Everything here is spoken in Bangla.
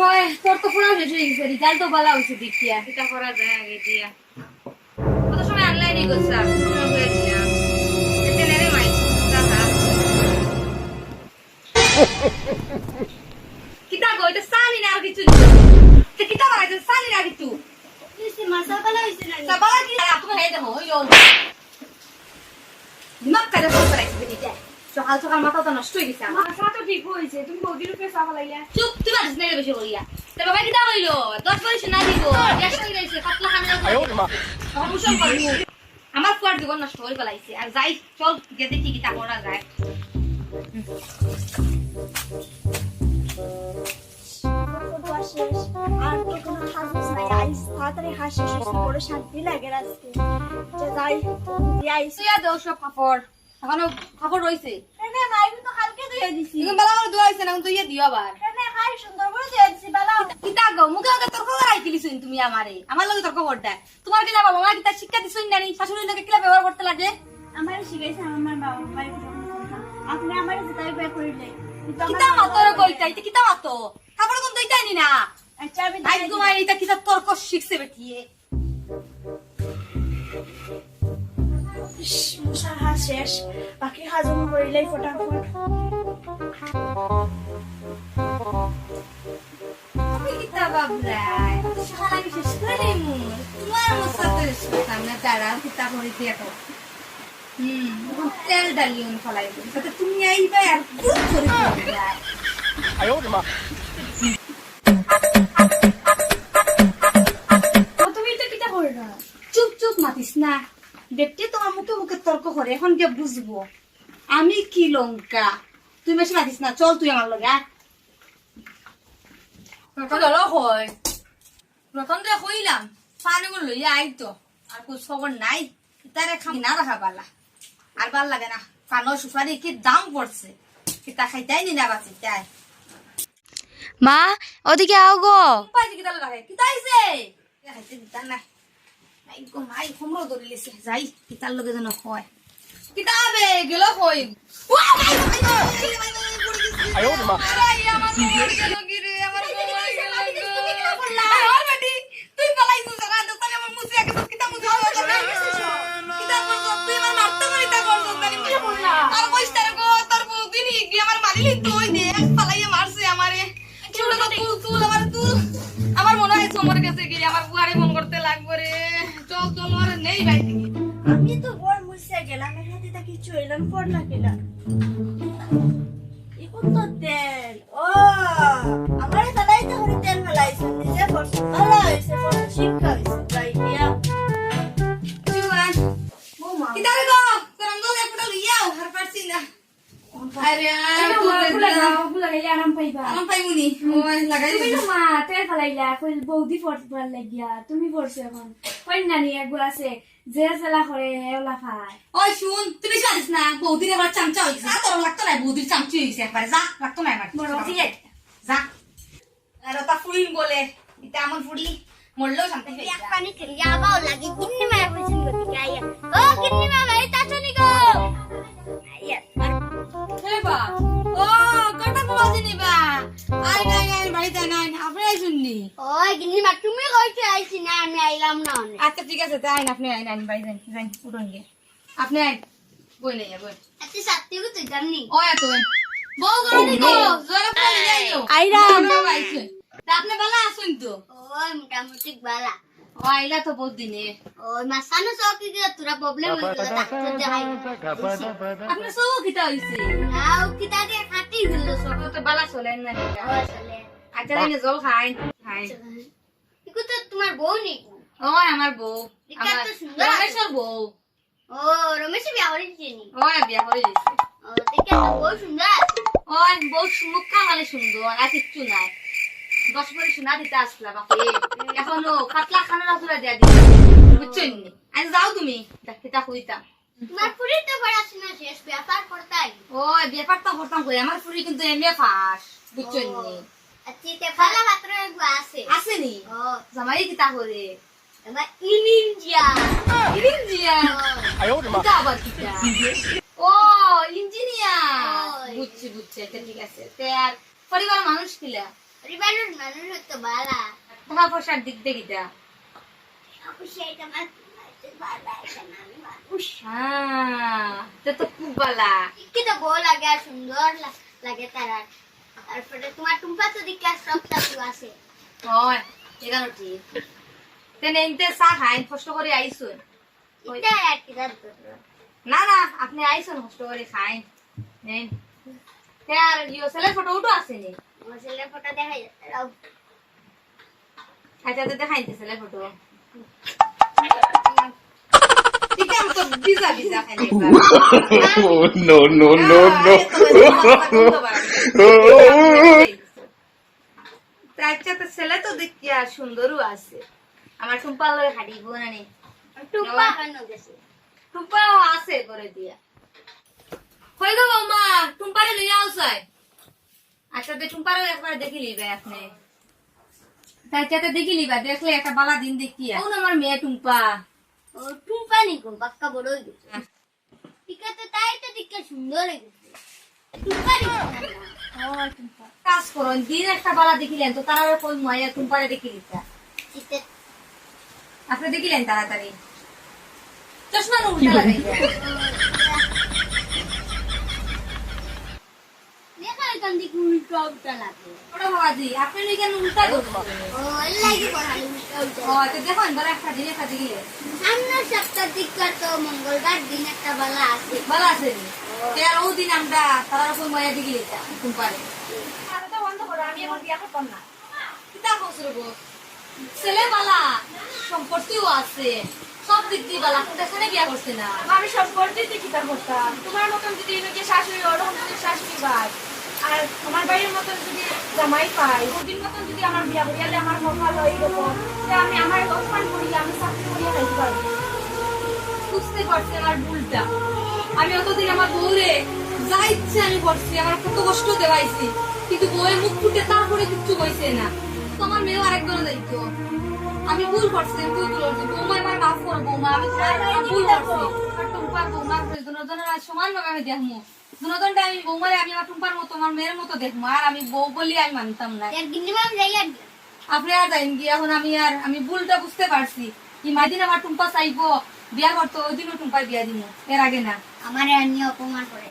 হয় তোর তো পুরো শেষ হয়ে গেছে, রেজাল্ট তো ভালো হয়েছে দেখিয়া। এটা করা যায় আগে দিয়া কত সময় অনলাইনে করছিলাম কিতা গো এটা সানি না আর কিছু কিতা বানাইছে সানি না কিছু মাসা ভালো হয়েছে না সাবালা কি তুমি হেদে হইলো দিমাগ কাজে করাইছে দিতে সকাল সকাল মাথা তো নষ্ট হয়ে গেছে আমার। মাসা তো ঠিক হয়েছে, তুমি বৌদির উপরে চাপা লাইলা। চুপ তুই বাজিস না বেশি করিয়া তো বাবা কিতা হইলো 10 বছর না দিব গ্যাস হয়ে গেছে পাতলা খানা সমস্যা করবো আমার ফুয়ার জীবন নষ্ট হয়ে গেলাইছে। আর যাই চল গিয়ে দেখি কিতা করা যায়। আর তো কোনো হাসিস নাই, আইস তাড়াতাড়ি হাসিস বড় শান্তি লাগে আজকে। যাই আইস তুই দাও সব কাপড় এখনো কাপড় রয়েছে এনে মাই তো কালকে ধুয়ে দিছি। তুমি বেলা করে ধোয়াইছে না তুই দিও আবার এনে খাই সুন্দর করে ধুয়ে দিছি বালা। কিতা গো মুখে মুখে তর্ক করাই দিলিছুন তুমি আমারে আমার লগে তর্ক করতে তোমার কিলা বাবা মা কিতা শিক্ষা দিছুন না শাশুড়ির লগে কিলা ব্যবহার করতে লাগে। আমার শিখাইছে আমার বাবা মাই, আপনি আমার যেটাই বের করিলে কিতা মাতর কইতা এটা কিতা মাতো কাপড় কোন দইতাই নি না। আচ্ছা আমি আই তোমার এটা কিতা তর্ক শিখছে বেটিয়ে মশার হাত শেষ, বাকি হাজম করিলেই ফটাফট। তুমি কিতা বাবলাই সকালে আমি শেষ করে নিমু তোমার মশাতে সামনে দাঁড়া কিতা করে দিয়া তো তেল ডালিয়ন ফলাই দিন তাতে তুমি আইবা আর পুরো করে দিবা। তুমি এটা কিটা করে না? চুপ চুপ মাতিস না দেখতে তোমার মুখে মুখে তর্ক করে এখন কে বুঝবো আমি কি লঙ্কা। তুই বেশি মাতিস না চল তুই আমার লগে হয় প্রথম দিয়ে কইলাম পানি গুলো লইয়া আইতো আর কোন খবর নাই তারে খাই না রাখা পালা আর ভাল লাগে না পানো সুপারি কি দাম পড়ছে কিতা খাইতাই নি না বাঁচি তাই মা ওদিকে আও গো। পাইছে কিতা লাগে কিতা আইছে খাইতে দিতা না নাই গো মাই খমরো ধরে লিছে যাই কিতার লগে যেন হয় কিতা হবে গেল কই আয় ওরে মা আই আমার মর গেল কি রে আমার মর গেল তুমি কি করলা আর বেটি তুই পালাইছিস না তো তাহলে আমার মুছে আগে কিতা মুছে কিতা করছ তুই আমার মারতে মারিতা করছ জানি কি করলা আর কইছ তার গো তোর বউদিন কি আমার মারিলি তুই দে পালাইয়া মারছে আমারে চুল তো তুল আমার তুল আমার মনে হয় সমর কাছে গিয়ে আমার বুয়ারে ফোন করতে লাগবে রে চল চল আর নেই ভাই আমি তো বড় মুছে গেলাম, এখানে তা কিছু এলাম পড়লা কিনা এখন তো তেল। ও আমার দাদাই তো হরি তেল ফেলাইছে নিজে করছে, ভালো হয়েছে, বড় শিক্ষা হয়েছে যাই দিয়া। জুয়ান বৌমা কিতা রে গো করঙ্গ একটা লিয়াও আর পারছি না আরে আরাম পাইবা। আরাম পাইমুনি ওই লাগাই তুমি তো মা তেল ফেলাইলা কই বৌদি পড়বার লাগিয়া তুমি পড়ছো এখন কই নানি একবার আছে যে জেলা করে এলা খায়। ওই শুন তুই জানিস না বৌদির এবার চামচা হইছে আর তোর লাগতো না বৌদির চামচি হইছে একবারে যা লাগতো না আমার বড় ঠিক আছে যা আর তা ফুড়ি বলে এটা আমার ফুড়ি মরলেও শান্তি হয়ে এক পানি খেলি আবাও লাগি কিন্নি মায়া কইছেন গতি গাইয়া ও কিন্নি মা ভাই তাছনি গো আইয়া হেবা ও কটা বাজে নিবা আই নাই নাই বাড়িতে নাই আপনি আইছুননি ওই কিন্নি মা তুমি কইতে আইছি না আমি আইলাম না অনেক আচ্ছা ঠিক আছে তাই আপনি আইন আইন বাড়ি যান যান উঠুন গিয়ে আপনি আইন বই লইয়া বই আচ্ছা সত্যি গো তুই জানি ও এত বউ গরনি গো জোরে ফোন যাইও আইরাম। তা আপনি ভালো আছেন তো ওই মোটামুটি বালা ও আইলা তো বহুত দিনে ওই মাসানো চকি গিয়ে তোরা প্রবলেম হইছিল ডাক্তার দেখাই আপনি সব কিটা হইছে নাও কিতা দিয়ে খাটি দিল সব তো বালা চলেন না ও চলে আচ্ছা তাই জল খাই খাই ইকু তো তোমার বউ নি ও আমার বউ এটা আমার তো সুন্দর। রমেশের বউ ও রমেশ বিয়া করেছি নি ও বিয়া করে দিয়েছে ও দেখে তো বউ সুন্দর ও বউ মুখা মানে সুন্দর আর কিচ্ছু নাই 10 করে শোনা দিতে আসলা বাকি এখনো পাতলা খানা রাখলা দিয়া দিই বুঝছেন নি আজ যাও তুমি কিতা কইতা তোমার পুরি তো পড়াশোনা শেষ ব্যাপার করতাই ও ব্যাপারটা করতাম কই আমার ফুরি কিন্তু এমএ পাস বুঝছেন নি আচ্ছা ভালো মাত্র আছে আসেনি ও জামাই কিতা করে আমার ইনিনজিয়া ইঞ্জিনিয়ার কিতা আবার কিতা ও ইঞ্জিনিয়ার ওই। বুঝছি বুঝছি এটা ঠিক আছে তে আর পরিবার মানুষ কিলা পরিবারের মানুষ তো বালা টাকা পয়সার দিক দিয়ে কিটা অবশ্যই এটা আমার বালা এটা আমি মানুষ তো তো খুব বালা কিন্তু বউ লাগে আর সুন্দর লাগে তারা তারপরে তোমার টুম্পা তো দিকে সবটা তো আছে হয় এখানে ঠিক তেনে ইনতে চা খাই কষ্ট করে আইসুন এটা আর কি জানতো না না আপনি আইসুন কষ্ট করে খাই নেন আর ইয়ে ছেলের ফটো উঠো আসেনি আমার ছেলের ফটো দেখা যাচ্ছে রাও আচ্ছা তো দেখাইতে ছেলের ফটো ঠিক আছে তো ভিজা ভিজা খাই Oh, no, no, no, no. আচ্ছা তো ছেলে তো দেখি আর সুন্দরও আছে আমার টুম্পা লয়ে হাঁটিব না নে টুম্পা কেন গেছে টুম্পাও আছে করে দিয়া হয়ে গো মা টুম্পারে লইয়া আউসাই আচ্ছা তো টুম্পারও একবার দেখি লিবে আপনি তাই চাতে দেখি লিবা দেখলে একটা বালা দিন দেখি কোন আমার মেয়ে টুম্পা ও টুম্পা নি গো বাক্কা বড় হয়ে গেছে ঠিক আছে তাই তো দিকে সুন্দর হয়ে গেছে টুম্পা নি কাজ করুন দিন একটা বালা দেখিলেন তো তারা কই মায়া টুম্পারে দেখি লিতা চিতে আপনি দেখিলেন তাড়াতাড়ি চশমা উল্টা লাগাই দেখা এখান দিকে উল্টো উল্টা লাগে ওটা বাবাজি আপনি কেন উল্টা করবো ও এর লাগি পড়ালি উল্টো উল্টো ও তো দেখুন ধরো একটা দিন একটা দিলে সামনের সপ্তাহ দিককার তো মঙ্গলবার দিন একটা বেলা আছে ভালো আছে আর ও দিন আমরা তারা কই মায়া দেখি লিতা টুম্পারে বন্ধ করো আমি এখন বিয়া করতাম না কিতা কইছো গো ছেলে বালা সম্পত্তিও আছে সব দিক দিয়ে বালা কিন্তু এখানে বিয়া করছে না আমি সব করতে কিতা করতাম তোমার মতন যদি এদিকে শাশুড়ি ওরকম যদি শাশুড়ি পাই আর আমার বাড়ির মতন যদি জামাই পাই ওদিন মতন যদি আমার বিয়া করিয়ালে আমার কপাল এইরকম যে আমি আমার অপমান করিয়া আমি চাকরি করিয়া খাইতে পারবো বুঝতে পারছি আমার ভুলটা আমি অতদিন আমার বউরে যা ইচ্ছে আমি করছি আমার কত কষ্ট দেওয়াইছি কিন্তু বউয়ের মুখ ফুটে তারপরে কিচ্ছু কইছে না তো আমার মেয়েও আরেকজন দায়িত্ব আমি ভুল করছি আমি ভুল করছি বৌমা এবার মাফ করো বৌমা আমি ভুল করছি আর টুম্পার বৌমার দুজনের সমান ভাবে আমি দেখবো দুজনটা আমি বৌমারে আমি আমার টুম্পার মতো আমার মেয়ের মতো দেখবো আর আমি বউ বলি আমি মানতাম না এর গিন্নিমাম যাই আর আপনি আর যাইন কি এখন আমি ভুলটা বুঝতে পারছি কি মাদিন আমার টুম্পা চাইবো বিয়া করতো ওই দিনও টুম্পায় বিয়া দিব এর আগে না আমারে আনিয়ে অপমান করে